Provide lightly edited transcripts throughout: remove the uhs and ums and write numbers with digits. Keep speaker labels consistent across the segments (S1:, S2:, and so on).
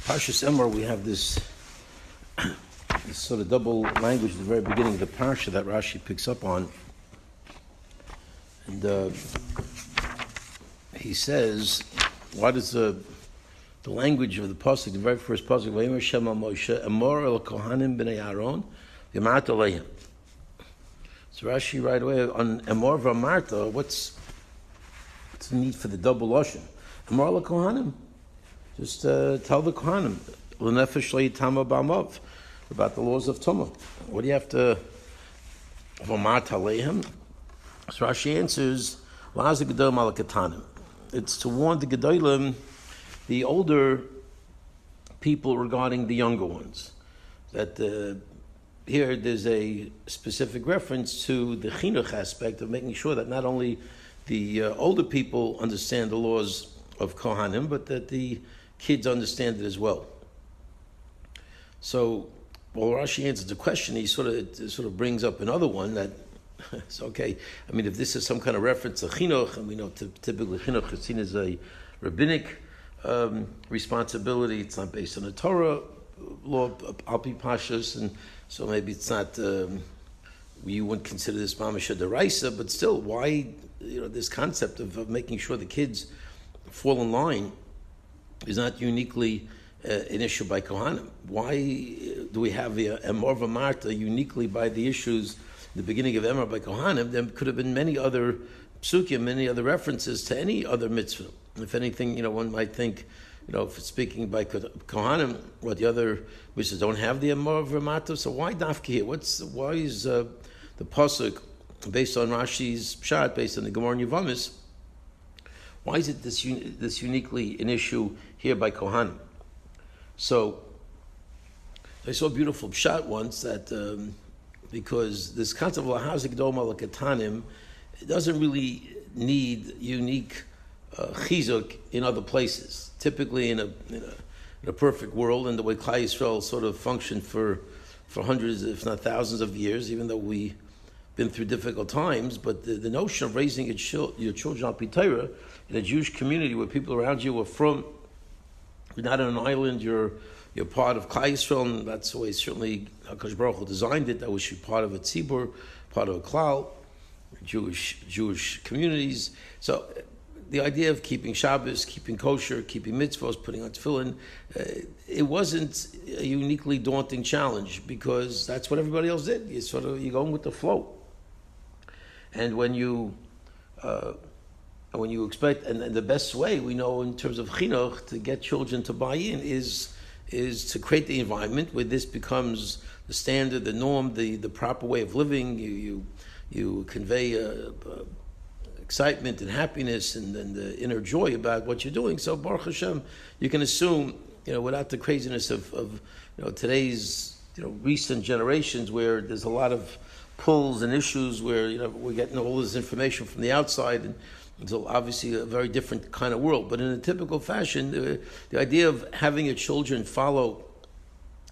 S1: Parsha Emor, we have this sort of double language at the very beginning of the Parsha that Rashi picks up on. And he says, what is the language of the pasuk, the very first pasuk, V'yemer Shem al Moshe, Emor el kohanim b'nei Aaron, v'yamat aleihem. So Rashi right away, on Emor v'amarta, what's the need for the double lashon? Emor el kohanim. Just tell the kohanim, l'nefesh le'itama b'amav, about the laws of Tumah. What do you have to, v'amat aleihem? So Rashi answers, La'az Gadol mal katanim. It's to warn the Gedolim, the older people, regarding the younger ones. That here there's a specific reference to the chinuch aspect of making sure that not only the older people understand the laws of kohanim, but that the kids understand it as well. So, while Rashi answers the question, he sort of brings up another one that it's okay. I mean, if this is some kind of reference to chinuch, and we know typically chinuch is seen as a rabbinic responsibility. It's not based on the Torah law, alpi pashas, and so maybe it's not. You wouldn't consider this mamash deraisa, but still, why this concept of making sure the kids fall in line is not uniquely an issue by kohanim. Why do we have the Emor v'amarta uniquely by the issues? The beginning of Emor by kohanim? There could have been many other psukim, many other references to any other mitzvah. If anything, one might think, if it's speaking by kohanim, what the other mitzvahs don't have the Emor v'amarta. So why dafka here? Why is the pasuk based on Rashi's pshat, based on the Gemara and Yevamis? Why is it this uniquely an issue here by kohanim? So I saw a beautiful pshat once that because this concept of La'az Gadol mal katanim, it doesn't really need unique chizuk in other places. Typically in a perfect world, and the way Klal Yisrael sort of functioned for hundreds, if not thousands of years, even though we've been through difficult times, but the notion of raising your children al pi Torah in a Jewish community where people around you are from, you're not on an island, you're part of Klal Yisrael, and that's the way certainly HaKadosh Baruch Hu designed it. That was part of a tzibur, part of a klal, Jewish communities. So the idea of keeping Shabbos, keeping kosher, keeping mitzvahs, putting on tefillin, it wasn't a uniquely daunting challenge because that's what everybody else did. You're going with the flow. And when you expect, and the best way we know in terms of chinuch to get children to buy in is to create the environment where this becomes the standard, the norm, the proper way of living. You convey excitement and happiness and the inner joy about what you're doing. So Baruch Hashem, you can assume, without the craziness of today's recent generations where there's a lot of pulls and issues where we're getting all this information from the outside, and it's obviously a very different kind of world. But in a typical fashion, the idea of having your children follow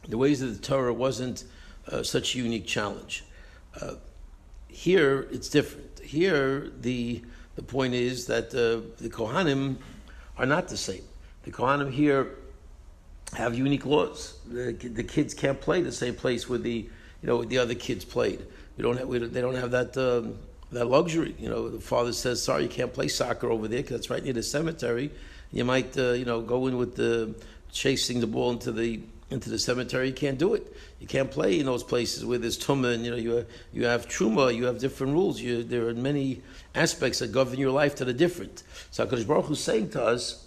S1: the ways of the Torah wasn't such a unique challenge. Here, it's different. Here, the point is that the kohanim are not the same. The kohanim here have unique laws. The kids can't play the same place where the other kids played. They don't have that luxury. The father says, sorry, you can't play soccer over there because it's right near the cemetery. You might, go in with chasing the ball into the cemetery. You can't do it. You can't play in those places where there's tumah, and you have truma. You have different rules. There are many aspects that govern your life that are different. So HaKadosh Baruch Hu is saying to us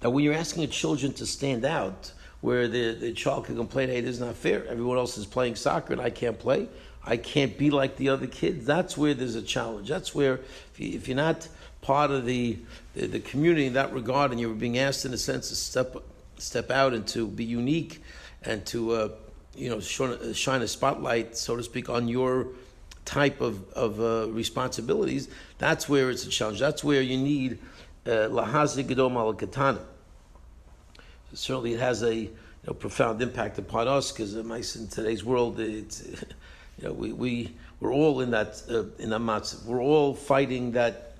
S1: that when you're asking the children to stand out, where the child can complain, hey, this is not fair. Everyone else is playing soccer and I can't play. I can't be like the other kids. That's where there's a challenge. That's where if you're not part of the community in that regard, and you're being asked in a sense to step out and to be unique and to shine a spotlight, so to speak, on your type of responsibilities, that's where it's a challenge. That's where you need La'az Gadol mal katanim. Certainly, it has a profound impact upon us because in today's world, it's we're all in that matzah. We're all fighting that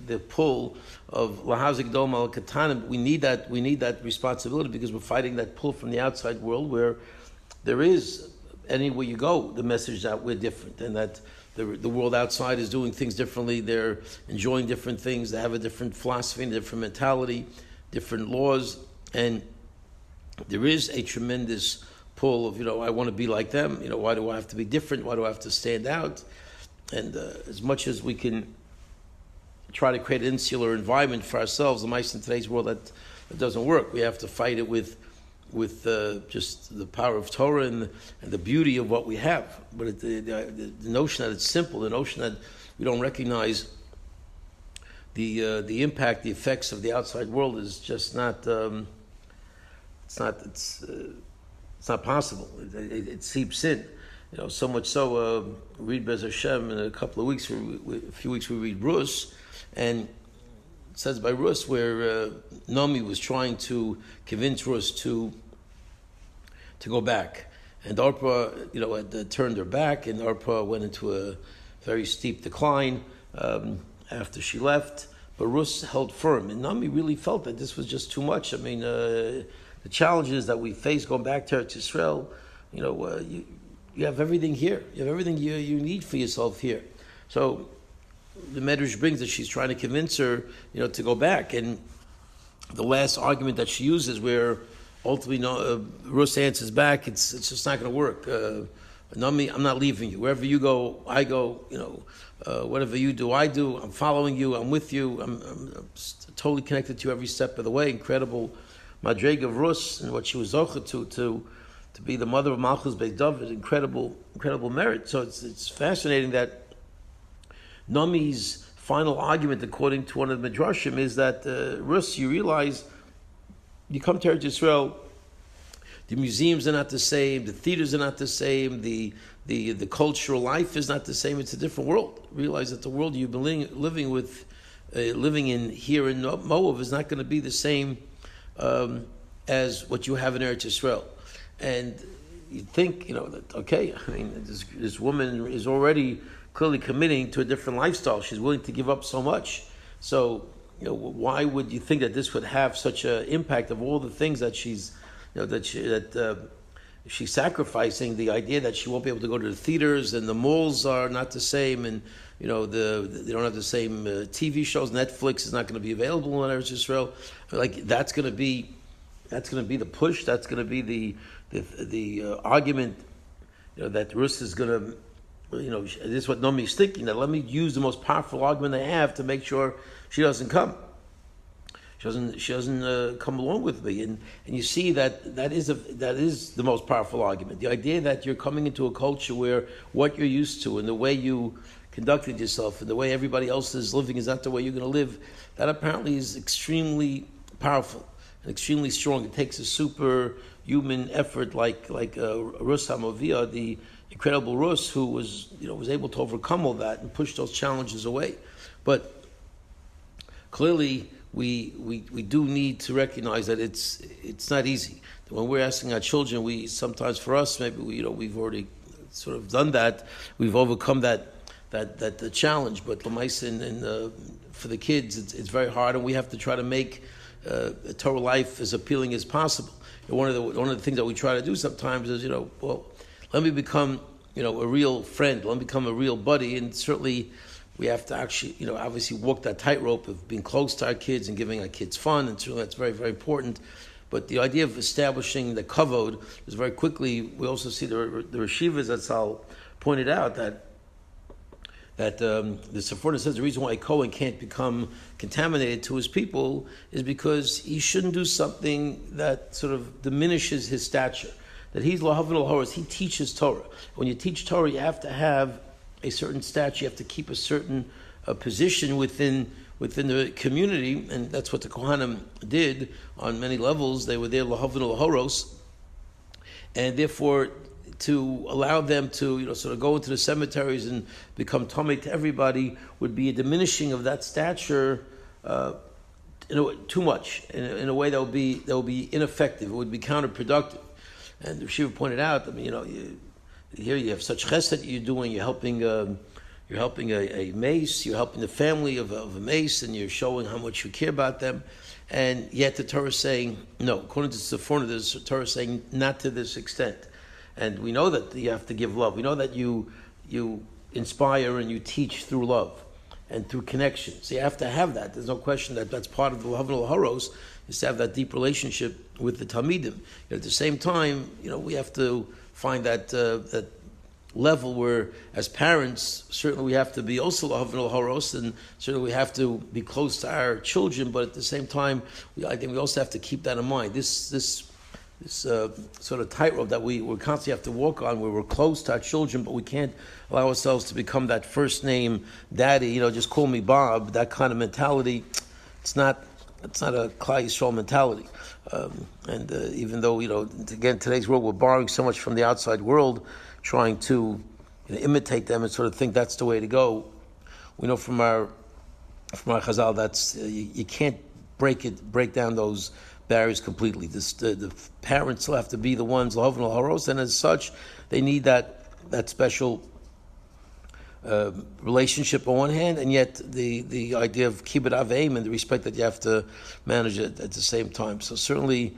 S1: the pull of lahazik dom al katanim. We need that responsibility, because we're fighting that pull from the outside world, where there is, anywhere you go, the message that we're different, and that the world outside is doing things differently. They're enjoying different things. They have a different philosophy, a different mentality, different laws, and there is a tremendous pull of, I want to be like them. Why do I have to be different? Why do I have to stand out? And as much as we can try to create an insular environment for ourselves, the mice in today's world, that doesn't work. We have to fight it with just the power of Torah and the beauty of what we have. But the notion that it's simple, the notion that we don't recognize the impact, the effects of the outside world, is just not. It's not possible. It seeps in, so much so. Read Bez Hashem in a couple of weeks. A few weeks we read Rus, and it says by Rus where Naomi was trying to convince Rus to go back, and Orpah, had turned her back, and Orpah went into a very steep decline after she left. But Rus held firm, and Naomi really felt that this was just too much. I mean, the challenges that we face going back to Eretz Yisrael, you have everything here. You have everything you need for yourself here. So the Medrash brings that she's trying to convince her, to go back. And the last argument that she uses, where ultimately Rus answers back, it's just not going to work. Naomi, I'm not leaving you. Wherever you go, I go. Whatever you do, I do. I'm following you. I'm with you. I'm totally connected to you every step of the way. Incredible Madreg of Rus, and what she was zocha to be the mother of Malchus Beit David, incredible merit. So it's fascinating that Naomi's final argument, according to one of the Midrashim, is that Rus, you realize, you come to Eretz Yisrael, the museums are not the same, the theaters are not the same, the cultural life is not the same. It's a different world. Realize that the world you've been living in here in Moab is not going to be the same as what you have in Eretz Yisrael. And you think, that, okay, I mean, this woman is already clearly committing to a different lifestyle. She's willing to give up so much. So, why would you think that this would have such an impact of all the things that she's sacrificing? The idea that she won't be able to go to the theaters, and the malls are not the same, and they don't have the same TV shows. Netflix is not going to be available in Eretz Yisrael. Like that's going to be the push. That's going to be the argument. That Rus is going to. This is what Naomi is thinking. That let me use the most powerful argument I have to make sure she doesn't come. She doesn't come along with me, and you see that is the most powerful argument. The idea that you're coming into a culture where what you're used to and the way you conducted yourself and the way everybody else is living is not the way you're going to live. That apparently is extremely powerful and extremely strong. It takes a superhuman effort, like Rus HaMovia, the incredible Rus, who was able to overcome all that and push those challenges away. But clearly, we do need to recognize that it's not easy. When we're asking our children, we sometimes, for us, maybe we've already sort of done that. We've overcome that challenge. But for the kids, it's very hard, and we have to try to make a Torah life as appealing as possible. And one of the things that we try to do sometimes is let me become a real friend. Let me become a real buddy, and certainly. We have to actually, obviously walk that tightrope of being close to our kids and giving our kids fun, and certainly that's very, very important. But the idea of establishing the kavod is very quickly. We also see the Reshivas that Sal pointed out that the Sephorah says the reason why a Kohen can't become contaminated to his people is because he shouldn't do something that sort of diminishes his stature. That he's lahavin al-horos, he teaches Torah. When you teach Torah, you have to have a certain stature, you have to keep a certain position within the community, and that's what the kohanim did on many levels. They were there lahavin al-horos, and therefore to allow them to sort of go into the cemeteries and become tamei to everybody would be a diminishing of that stature too much in a way that would be ineffective. It would be counterproductive. And Shiva pointed out, here you have such chesed you're doing. You're helping, You're helping a mace, you're helping the family of a mace, and you're showing how much you care about them. And yet the Torah is saying, no, according to Sephorah, the Torah is saying not to this extent. And we know that you have to give love. We know that you inspire and you teach through love and through connection. So you have to have that. There's no question that that's part of the Lahavnul Haros, is to have that deep relationship with the Talmidim. At the same time, we have to find that that level where, as parents, certainly we have to be also Lahavnul Haros, and certainly we have to be close to our children. But at the same time, I think we also have to keep that in mind. This sort of tightrope that we constantly have to walk on, where we're close to our children, but we can't allow ourselves to become that first name daddy. Just call me Bob. That kind of mentality, it's not a Klal Yisrael mentality. And even though again, today's world, we're borrowing so much from the outside world, trying to imitate them and sort of think that's the way to go. We know from our Chazal that's you can't break down those barriers completely. The parents will have to be the ones Lahavnul Haros, and as such, they need that special relationship on one hand, and yet the idea of kibbud aveim and the respect that you have to manage it at the same time. So certainly,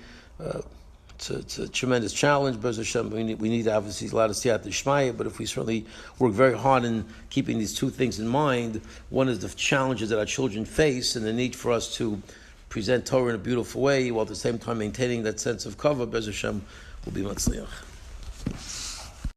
S1: it's a tremendous challenge. But we need obviously a lot of siyat d'shmaya, but if we certainly work very hard in keeping these two things in mind, one is the challenges that our children face and the need for us to present Torah in a beautiful way, while at the same time maintaining that sense of kavod, Bez Hashem, will be matzliach.